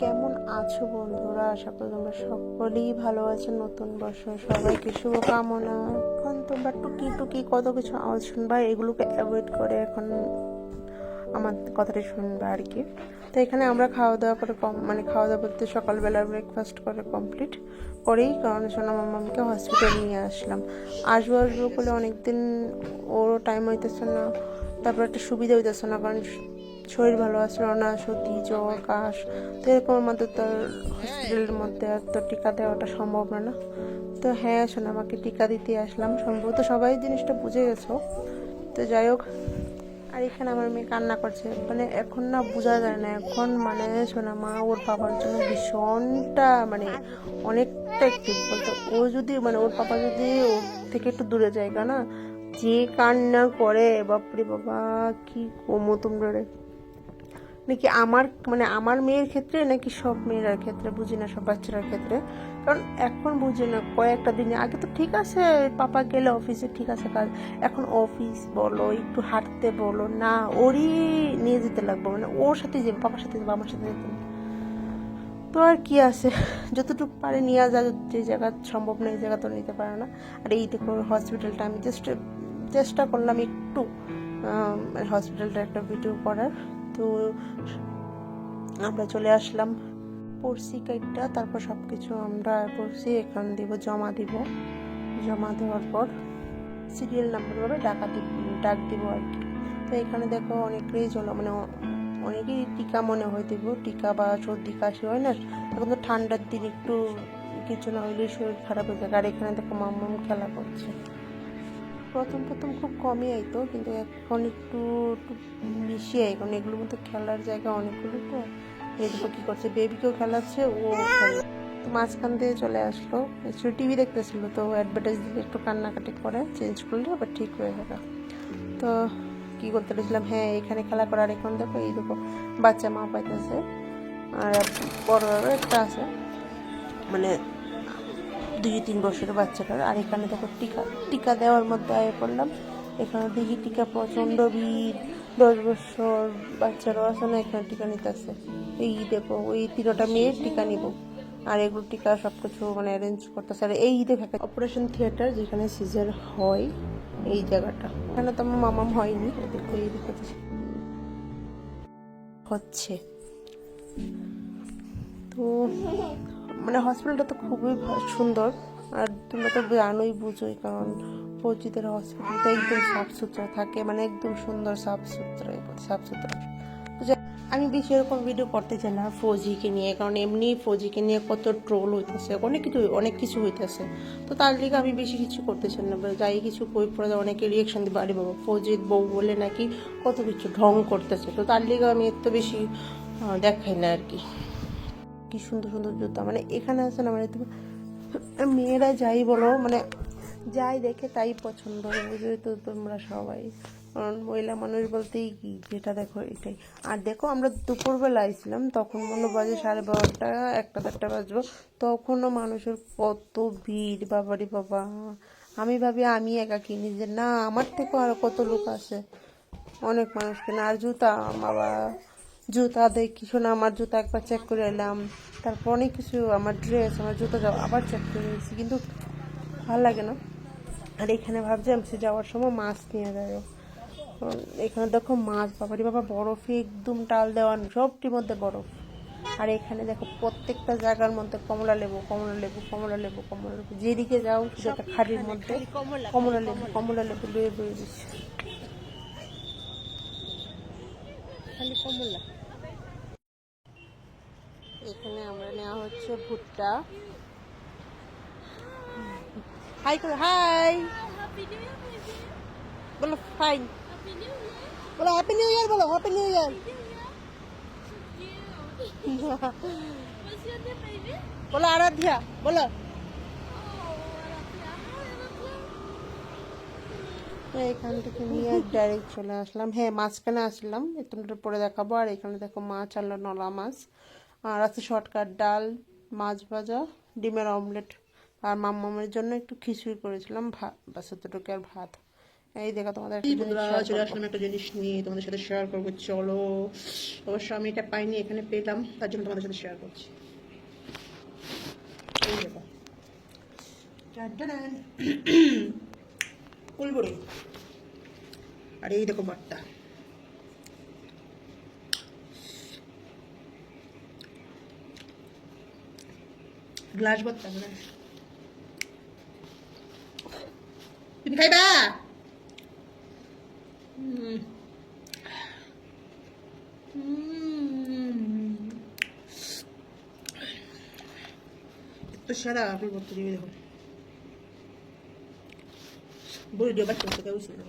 কেমন আছো বন্ধুরা? আশা করি তোমরা সকলেই ভালো আছো। নতুন বছর সবাইকে শুভকামনা। এখন তোমরা টুকি টুকি কত কিছু আওয়াজ শুনবা, এগুলোকে অ্যাভয়েড করে এখন আমার কথাটা শুনবা আর কি। তো এখানে আমরা খাওয়া দাওয়া করে খাওয়া দাওয়া করতে সকালবেলা ব্রেকফাস্ট করে কমপ্লিট করেই, কারণ সোনা মামাকে হসপিটালে নিয়ে আসলাম। আসবো বলে অনেকদিন ওরও টাইম হইতেছে না, তারপর একটা সুবিধা হইতেছে না, কারণ শরীর ভালো আসলো না, সর্দি জ্বর কাশ। তো এরকম মধ্যে তার হসপিটালের মধ্যে আর তো টিকা দেওয়াটা সম্ভব না। তো হ্যাঁ, শোনা আমাকে টিকা দিতে আসলাম। সম্ভবত সবাই জিনিসটা বুঝে গেছো। তো যাই হোক, আর এখানে আমার মেয়ে কান্না করছে, এখন না বোঝা যায় না। এখন শোনা মা ওর বাবার জন্য ভীষণটা অনেকটা অ্যাক্টিভ। বলতে ও যদি ওর পাপা যদি ওর থেকে একটু দূরে জায়গা না, যে কান্না করে বাপরে বাবা, কি কমো তোমরা রে। নাকি আমার মেয়ের ক্ষেত্রে নাকি সব মেয়েরার ক্ষেত্রে বুঝি না, সব বাচ্চারার ক্ষেত্রে। কারণ এখন বুঝি না, কয়েকটা দিনে আগে তো ঠিক আছে, পাপা গেলে অফিসে ঠিক আছে কাজ, এখন অফিস বলো একটু হাঁটতে বলো না, ওরই নিয়ে যেতে লাগবে, ওর সাথে যাবে, পাপার সাথে যাবে, আমার সাথে যেতে। তো আর কি আছে, যতটুকু পারে নিয়ে যা, যে জায়গা সম্ভব না এই জায়গা তো নিতে পারে না। আর এই দেখো হসপিটালটা আমি চেষ্টা করলাম একটু হসপিটালটা একটা ভিডিও করার। তো আমরা চলে আসলাম, পড়ছি কাইটটা, তারপর সব কিছু আমরা পড়ছি, এখান জমা দেওয়ার পর সিরিয়াল নাম্বার ভাবে ডাক দিব আর কি। তো এখানে দেখো অনেকেই অনেকেই টিকা মনে হয় দিব, টিকা বা সর্দি কাশি হয় না, এখন তো ঠান্ডার দিন একটু কিছু না হইলে শরীর খারাপ হয়ে যায়। আর এখানে দেখো মাম্মাম খেলা করছে। প্রথম খুব কমই আইতো, কিন্তু এখন একটু বেশি আই, কারণ এগুলোর মধ্যে খেলার জায়গা অনেকগুলো। তো এদিকে কি করছে, বেবিকেও খেলাচ্ছে, ও তো মাঝখান দিয়ে চলে আসলো, একটু টিভি দেখতেছিল, তো অ্যাডভার্টাইজ দিলে একটু কান্নাকাটি করে, চেঞ্জ করলে আবার ঠিক হয়ে গেল। তো কি করতে গেছিলাম, হ্যাঁ এখানে খেলা করার, এখন দেখো এই দেখো বাচ্চা মা পাইতেছে, আর বড় একটা আছে 2-3 বছরের বাচ্চাটার। আর এখানে দেখো টিকা দেওয়ার মধ্যে আয়ে পড়লাম। এখানে দেখি টিকা প্রচণ্ড ভিড়, 10 বছর বাচ্চারাও আছে না, এখানে টিকা নিতেছে। এই দেখো ওই 3টা মেয়ের টিকা নিব, আর এগুলো টিকা সব কিছু অ্যারেঞ্জ করতেছে। আর এই দেখো একটা অপারেশন থিয়েটার, যেখানে সিজার হয়, এই জায়গাটা। এখানে তো আমার মামাম হয়নি, দেখো এই দেখো হচ্ছে। তো হসপিটালটা তো খুবই সুন্দর, আর তোমরা তো জানোই বুঝোই, কারণ পরিচিতের হসপিটালটা একদম সাফ সুতরা থাকে, একদম সুন্দর সাফ সুতরা। আমি বেশি এরকম ভিডিও করতে চাই না ফৌজিকে নিয়ে, কারণ এমনি ফৌজিকে নিয়ে কত ট্রোল হইতেছে, অনেক কিছু হইতেছে। তো তার লিগে আমি বেশি কিছু করতে চাই না, যাই কিছু বই পড়ে অনেকে রিয়েকশন দিবে, আরে বাবা ফৌজির বউ বলে নাকি কত কিছু ঢং করতেছে। তো তার লিগে আমি এত বেশি দেখাই না আর কি। কি সুন্দর সুন্দর জুতা এখানে আছে না, মেয়েরা যাই বলো যাই দেখে তাই পছন্দ, বুঝোই তো তোমরা সবাই, কারণ মহিলা মানুষ বলতেই কি, যেটা দেখো এটাই। আর দেখো আমরা দুপুরবেলা আইছিলাম, তখন বাজে 12:30, 1-1:30 বাজবো, তখনও মানুষের কত ভিড়, বাবারি বাবা। আমি ভাবি আমি একা কিনি, যে না আমার থেকেও আরো কত লোক আছে, অনেক মানুষ কেনা। আর জুতা বাবা, জুতা দেখি শোনা, আমার জুতা একবার চেক করে এলাম, তারপর অনেক কিছু, আমার ড্রেস, আমার জুতা আবার চেক করে এসেছি, কিন্তু ভালো লাগে না। আর এখানে ভাবছি আমি যাওয়ার সময় মাছ নিয়ে যাবো। এখানে দেখো মাছ, বাবারি বাবা, বরফে একদম টাল দেওয়া, সবটির মধ্যে বরফ। আর এখানে দেখো প্রত্যেকটা জায়গার মধ্যে কমলা লেবু, যেদিকে যাও শুধু একটা খাড়ির মধ্যে কমলা লেবু লুয়ে বয়ে দিচ্ছে, খালি কমলা। এখানে আমরা নেওয়া হচ্ছে ভুট্টা। হাই করে, হাই বলো, ফাইন বলো, হ্যাপি নিউ ইয়ার বলো, হ্যাপি নিউ ইয়ার। বলো আরাধ্যা, বলো। এখান থেকে নিয়ে ডাইরেক্ট চলে আসলাম, হ্যাঁ মাঝখানে আসলাম, তোমরা পরে দেখাবো। আর এখানে দেখো মাছ আনলো, নলা মাছ, আর আছে শর্টকাট ডাল, মাছ ভাজা, ডিমের অমলেট, আর মাম্মামের জন্য একটু খিচুড়ি করেছিলাম, ভাত বাস, এতটুকু আর ভাত। এই দেখো তোমাদের চলে আসলাম একটা জিনিস নিয়ে তোমাদের সাথে শেয়ার করবো, চলো। অবশ্য আমি এটা পাইনি, এখানে পেলাম, তার জন্য তোমাদের সাথে শেয়ার করছি। এই দেখো ফুলবড়ি, আর এই দেখো ভর্তা। গ্লাস ভর্তা, গ্লাস। তুমি খাইবা? এত সারা আপনি ভর্তা দিয়ে দেখো, বড়ি দিয়ে বাচ্চা কেউ ছিল।